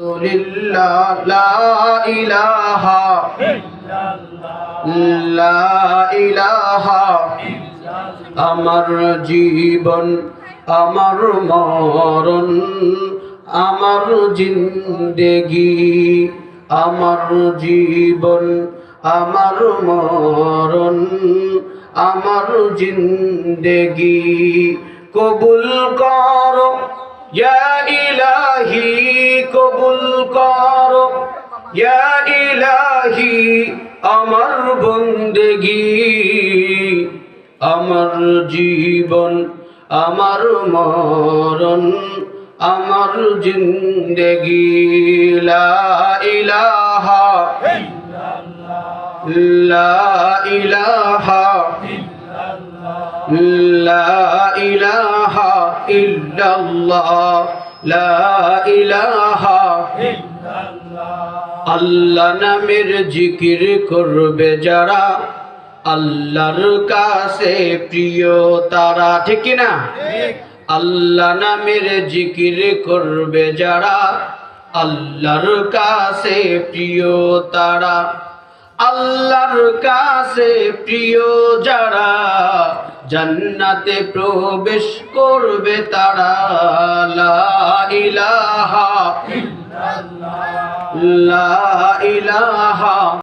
লিল্লাহ লা ইলাহা লা ইলাহা আমার জীবন আমার মরণ আমার জিন্দেগি আমার জীবন আমার মরণ আমার জিন্দেগি কবুল করো ইয়া ইলাহি কবুল করো ইয়া ইলাহি আমার বন্দেগি আমার জীবন আমার মরণ আমার জিন্দেগি লা ইলাহা লা ইলাহা লা ইলাহা ইল্লাল্লাহ লা ইলাহা আল্লাহ নামের জিকির করবে যারা আল্লাহর কাছে প্রিয় তারা ঠিক না আল্লাহ নামের জিকির করবে যারা আল্লাহর কাছে প্রিয় তারা আল্লাহর কাছে প্রিয় যারা জান্নাতে প্রবেশ করবে তারা লা ইলাহা লা ইলাহা